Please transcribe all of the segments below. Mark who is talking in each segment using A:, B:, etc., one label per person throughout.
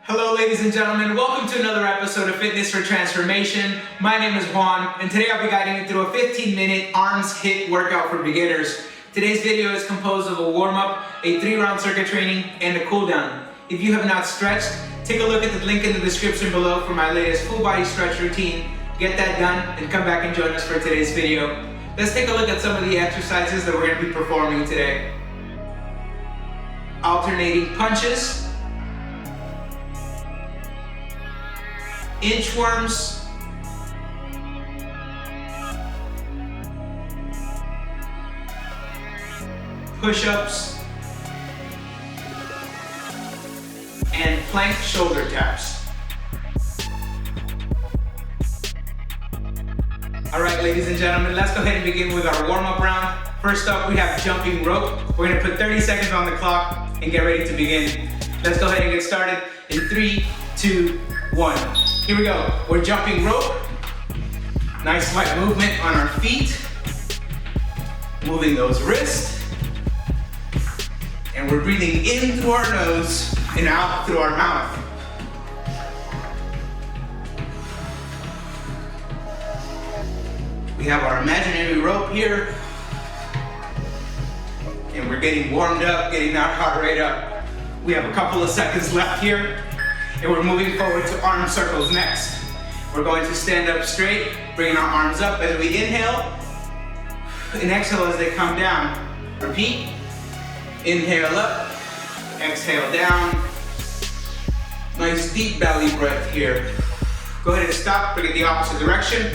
A: Hello ladies and gentlemen, welcome to another episode of Fitness for Transformation. My name is Juan, and today I'll be guiding you through a 15-minute arms HIIT workout for beginners. Today's video is composed of a warm-up, a 3-round circuit training, and a cool-down. If you have not stretched, take a look at the link in the description below for my latest full body stretch routine. Get that done and come back and join us for today's video. Let's take a look at some of the exercises that we're going to be performing today. Alternating punches, inchworms, push-ups, and plank shoulder taps. All right, ladies and gentlemen, let's go ahead and begin with our warm-up round. First up, we have jumping rope. We're gonna put 30 seconds on the clock and get ready to begin. Let's go ahead and get started in 3, 2, 1. Here we go. We're jumping rope. Nice light movement on our feet. Moving those wrists. And we're breathing in through our nose and out through our mouth. We have our imaginary rope here. And we're getting warmed up, getting our heart rate up. We have a couple of seconds left here. And we're moving forward to arm circles next. We're going to stand up straight, bringing our arms up as we inhale, and exhale as they come down. Repeat. Inhale up, exhale down. Nice deep belly breath here. Go ahead and stop, bring it the opposite direction.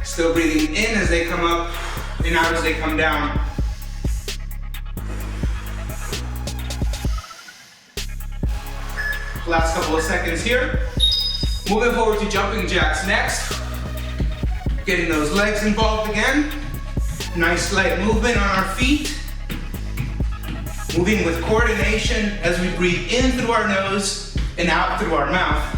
A: Still breathing in as they come up, and out as they come down. Last couple of seconds here. Moving forward to jumping jacks next. Getting those legs involved again. Nice light movement on our feet. Moving with coordination as we breathe in through our nose and out through our mouth.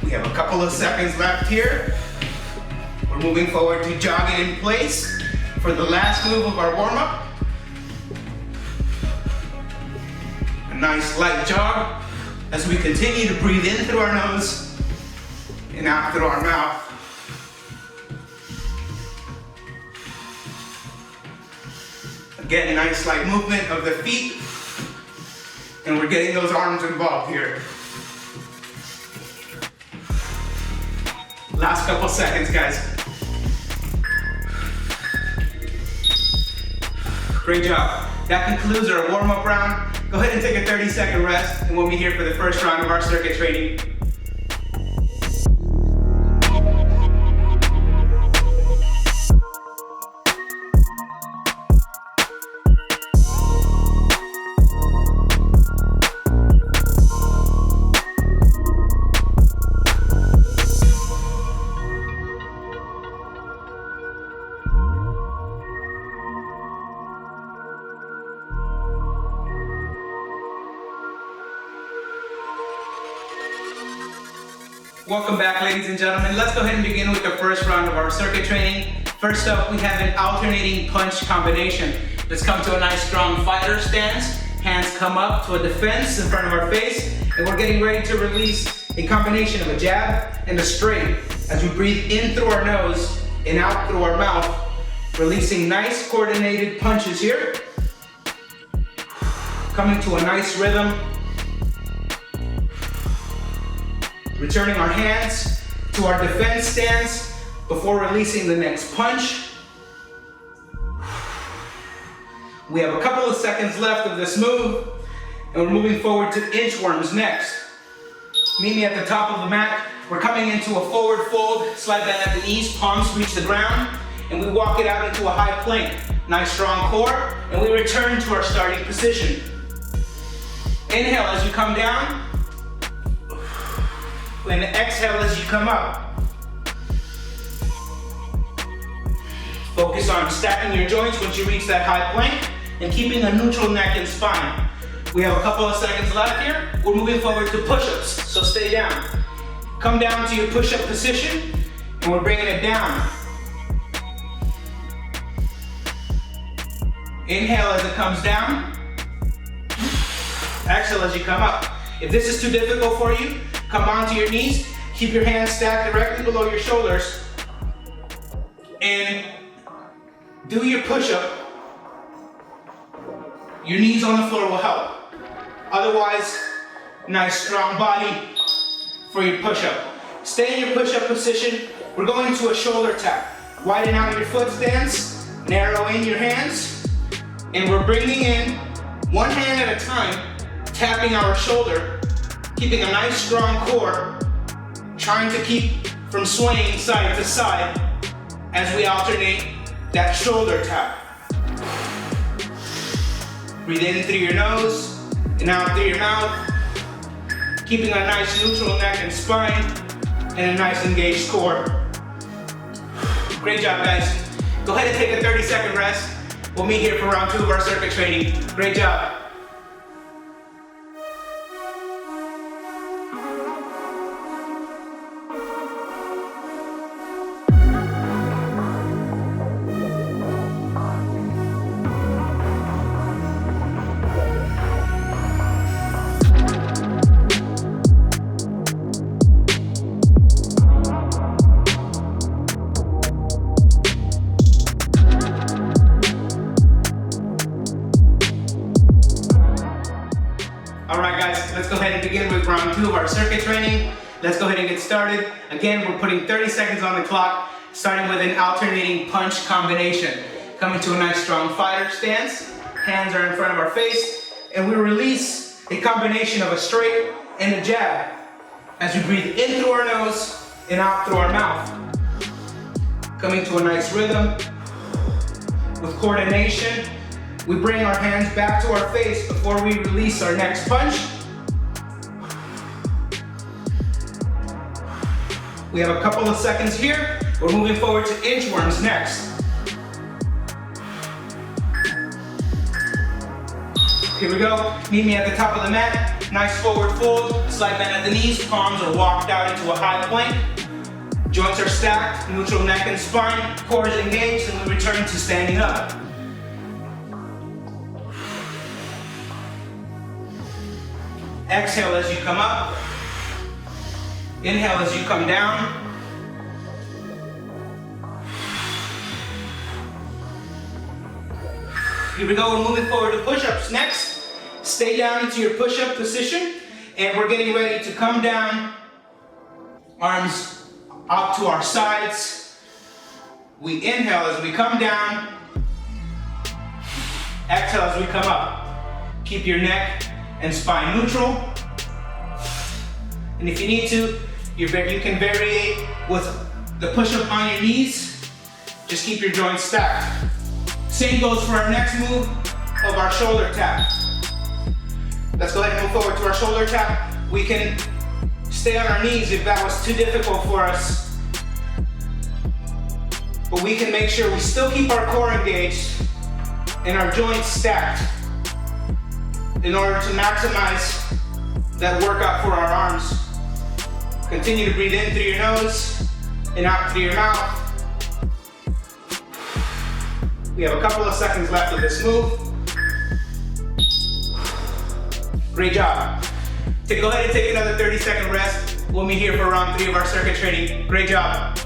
A: We have a couple of seconds left here. We're moving forward to jogging in place for the last move of our warm-up. A nice light jog as we continue to breathe in through our nose and out through our mouth. Again, nice light movement of the feet, and we're getting those arms involved here. Last couple seconds, guys. Great job. That concludes our warm-up round. Go ahead and take a 30-second rest, and we'll be here for the first round of our circuit training. Welcome back, ladies and gentlemen. Let's go ahead and begin with the first round of our circuit training. First up, we have an alternating punch combination. Let's come to a nice strong fighter stance. Hands come up to a defense in front of our face, and we're getting ready to release a combination of a jab and a straight as we breathe in through our nose and out through our mouth, releasing nice coordinated punches here. Coming to a nice rhythm. Returning our hands to our defense stance before releasing the next punch. We have a couple of seconds left of this move, and we're moving forward to inchworms next. Meet me at the top of the mat. We're coming into a forward fold, slide down at the knees, palms reach the ground, and we walk it out into a high plank. Nice strong core, and we return to our starting position. Inhale as you come down, and exhale as you come up. Focus on stacking your joints once you reach that high plank and keeping a neutral neck and spine. We have a couple of seconds left here. We're moving forward to push-ups, so stay down. Come down to your push-up position, and we're bringing it down. Inhale as it comes down. Exhale as you come up. If this is too difficult for you, come onto your knees. Keep your hands stacked directly below your shoulders. And do your push-up. Your knees on the floor will help. Otherwise, nice strong body for your push-up. Stay in your push-up position. We're going into a shoulder tap. Widen out your foot stance, narrow in your hands, and we're bringing in one hand at a time, tapping our shoulder, keeping a nice strong core, trying to keep from swaying side to side as we alternate that shoulder tap. Breathe in through your nose and out through your mouth, keeping a nice neutral neck and spine and a nice engaged core. Great job, guys. Go ahead and take a 30-second rest. We'll meet here for round 2 of our circuit training. Great job. Let's go ahead and begin with round 2 of our circuit training. Let's go ahead and get started. Again, we're putting 30 seconds on the clock, starting with an alternating punch combination. Coming to a nice strong fighter stance. Hands are in front of our face, and we release a combination of a straight and a jab as we breathe in through our nose and out through our mouth. Coming to a nice rhythm with coordination. We bring our hands back to our face before we release our next punch. We have a couple of seconds here. We're moving forward to inchworms next. Here we go. Meet me at the top of the mat. Nice forward fold, slight bend at the knees, palms are walked out into a high plank. Joints are stacked, neutral neck and spine, core is engaged, and we return to standing up. Exhale as you come up. Inhale as you come down. Here we go, we're moving forward to push-ups next. Stay down into your push-up position, and we're getting ready to come down. Arms out to our sides. We inhale as we come down. Exhale as we come up. Keep your neck and spine neutral. And if you need to, you can vary with the push-up on your knees. Just keep your joints stacked. Same goes for our next move of our shoulder tap. Let's go ahead and move forward to our shoulder tap. We can stay on our knees if that was too difficult for us. But we can make sure we still keep our core engaged and our joints stacked in order to maximize that workout for our arms. Continue to breathe in through your nose and out through your mouth. We have a couple of seconds left of this move. Great job. Go ahead and take another 30-second rest. We'll meet here for round 3 of our circuit training. Great job.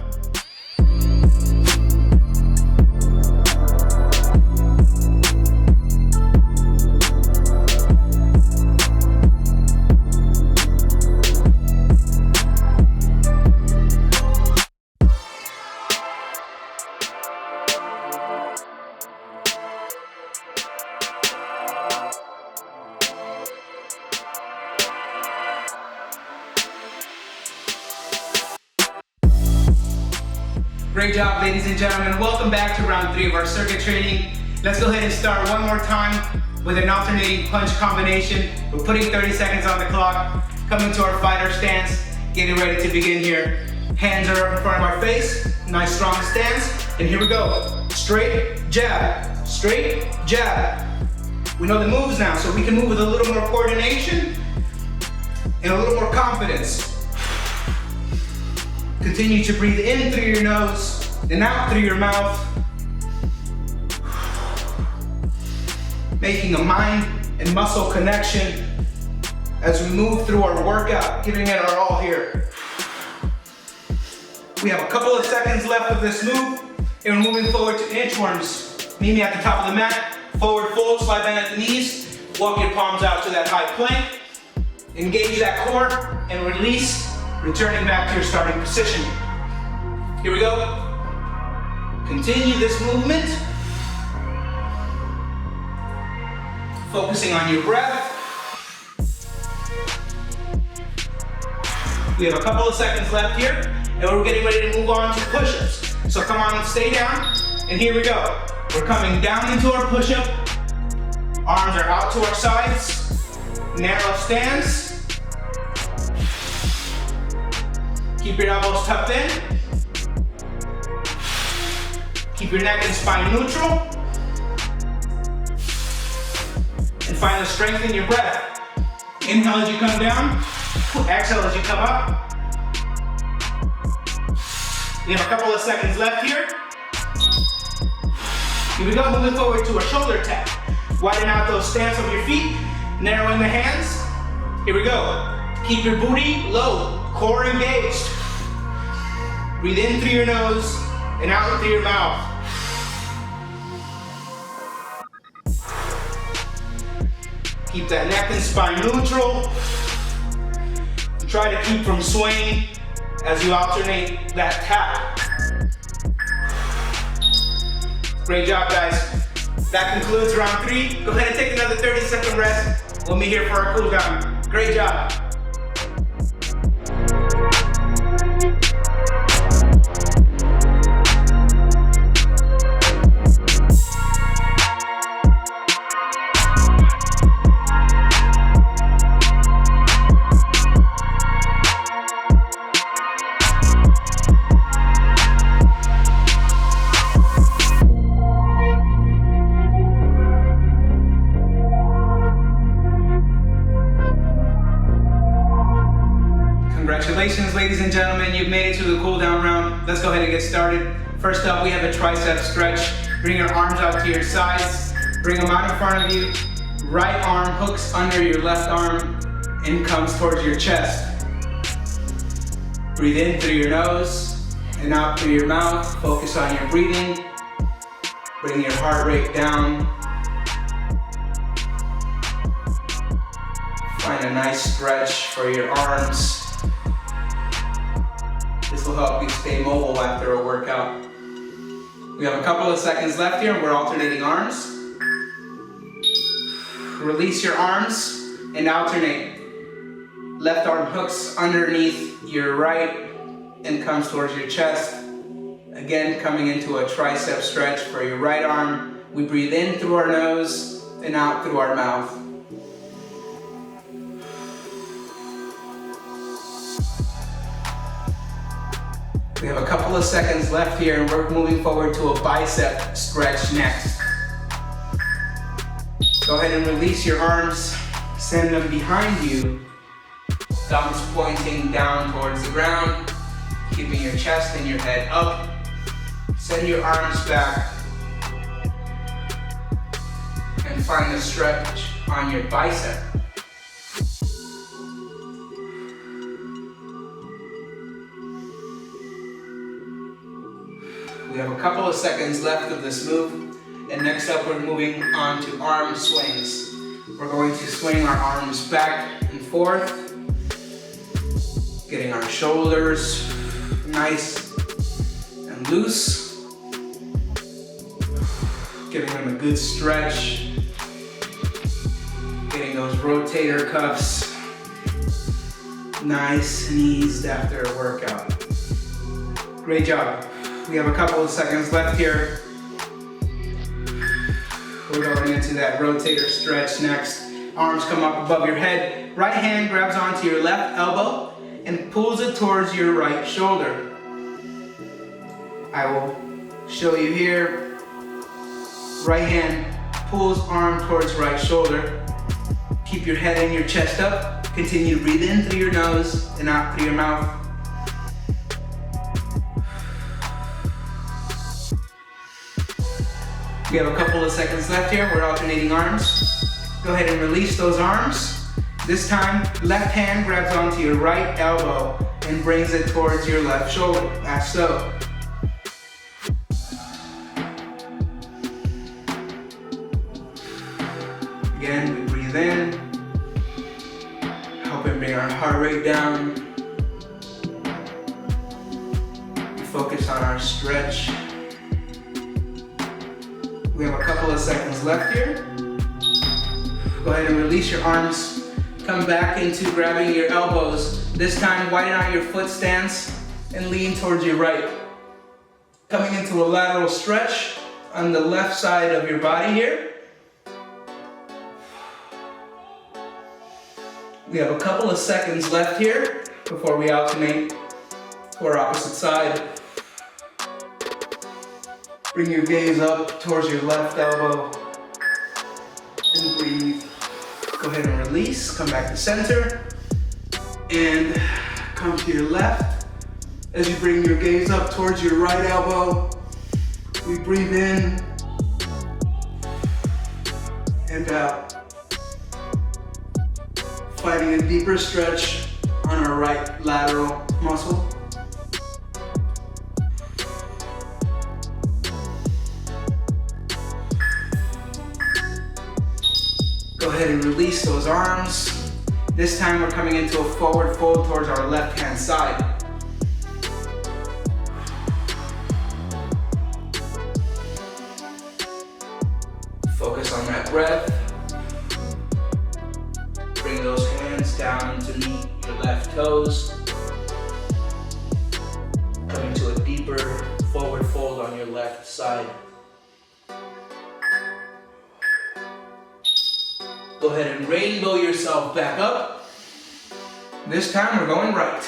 A: Great job, ladies and gentlemen. Welcome back to round 3 of our circuit training. Let's go ahead and start one more time with an alternating punch combination. We're putting 30 seconds on the clock, coming to our fighter stance, getting ready to begin here. Hands are up in front of our face, nice strong stance, and here we go. Straight, jab, straight, jab. We know the moves now, so we can move with a little more coordination and a little more confidence. Continue to breathe in through your nose and out through your mouth. making a mind and muscle connection as we move through our workout, giving it our all here. We have a couple of seconds left of this move, and we're moving forward to inchworms. Meet me at the top of the mat, forward fold, slide down at the knees, walk your palms out to that high plank, engage that core, and release, returning back to your starting position. Here we go. Continue this movement, focusing on your breath. We have a couple of seconds left here, and we're getting ready to move on to push-ups. So come on, stay down, and here we go. We're coming down into our push-up. Arms are out to our sides. Narrow stance. Keep your elbows tucked in. Keep your neck and spine neutral. And find the strength in your breath. Inhale as you come down. Exhale as you come up. We have a couple of seconds left here. Here we go, moving forward to a shoulder tap. Widen out those stance of your feet, narrowing the hands. Here we go. Keep your booty low, core engaged. Breathe in through your nose and out through your mouth. Keep that neck and spine neutral. Try to keep from swaying as you alternate that tap. Great job, guys. That concludes round 3. Go ahead and take another 30-second rest. We'll meet here for our cool down. Great job. Congratulations, ladies and gentlemen, you've made it to the cool down round. Let's go ahead and get started. First up, we have a tricep stretch. Bring your arms out to your sides. Bring them out in front of you. Right arm hooks under your left arm and comes towards your chest. Breathe in through your nose and out through your mouth. Focus on your breathing. Bring your heart rate down. Find a nice stretch for your arms. This will help you stay mobile after a workout. We have a couple of seconds left here and we're alternating arms. Release your arms and alternate. Left arm hooks underneath your right and comes towards your chest. Again, coming into a tricep stretch for your right arm. We breathe in through our nose and out through our mouth. We have a couple of seconds left here and we're moving forward to a bicep stretch next. Go ahead and release your arms, send them behind you. Thumbs pointing down towards the ground, keeping your chest and your head up. Send your arms back and find a stretch on your bicep. We have a couple of seconds left of this move, and next up we're moving on to arm swings. We're going to swing our arms back and forth, getting our shoulders nice and loose, giving them a good stretch, getting those rotator cuffs nice and eased after a workout. Great job. We have a couple of seconds left here. We're going into that rotator stretch next. Arms come up above your head. Right hand grabs onto your left elbow and pulls it towards your right shoulder. I will show you here. Right hand pulls arm towards right shoulder. Keep your head and your chest up. Continue to breathe in through your nose and out through your mouth. We have a couple of seconds left here. We're alternating arms. Go ahead and release those arms. This time, left hand grabs onto your right elbow and brings it towards your left shoulder, as so. Again, we breathe in, helping bring our heart rate down. We focus on our stretch. We have a couple of seconds left here. Go ahead and release your arms. Come back into grabbing your elbows. This time, widen out your foot stance and lean towards your right. Coming into a lateral stretch on the left side of your body here. We have a couple of seconds left here before we alternate to our opposite side. Bring your gaze up towards your left elbow and breathe. Go ahead and release, come back to center and come to your left. As you bring your gaze up towards your right elbow, we breathe in and out. Finding a deeper stretch on our right lateral muscle. Go ahead and release those arms. This time we're coming into a forward fold towards our left hand side. Focus on that breath. Bring those hands down to meet your left toes. Coming to a deeper forward fold on your left side. Go ahead and rainbow yourself back up. This time we're going right.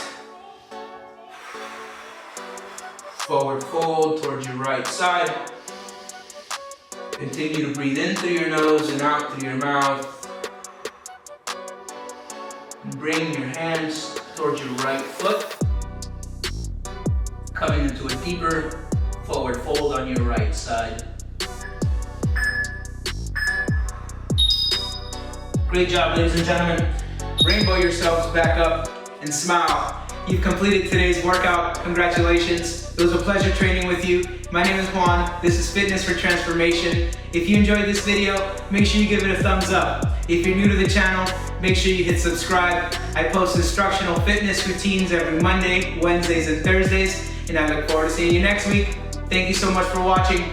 A: Forward fold towards your right side. Continue to breathe in through your nose and out through your mouth. Bring your hands towards your right foot. Coming into a deeper forward fold on your right side. Great job, ladies and gentlemen. Rainbow yourselves back up and smile. You've completed today's workout. Congratulations. It was a pleasure training with you. My name is Juan. This is Fitness for Transformation. If you enjoyed this video, make sure you give it a thumbs up. If you're new to the channel, make sure you hit subscribe. I post instructional fitness routines every Monday, Wednesdays, and Thursdays, and I look forward to seeing you next week. Thank you so much for watching.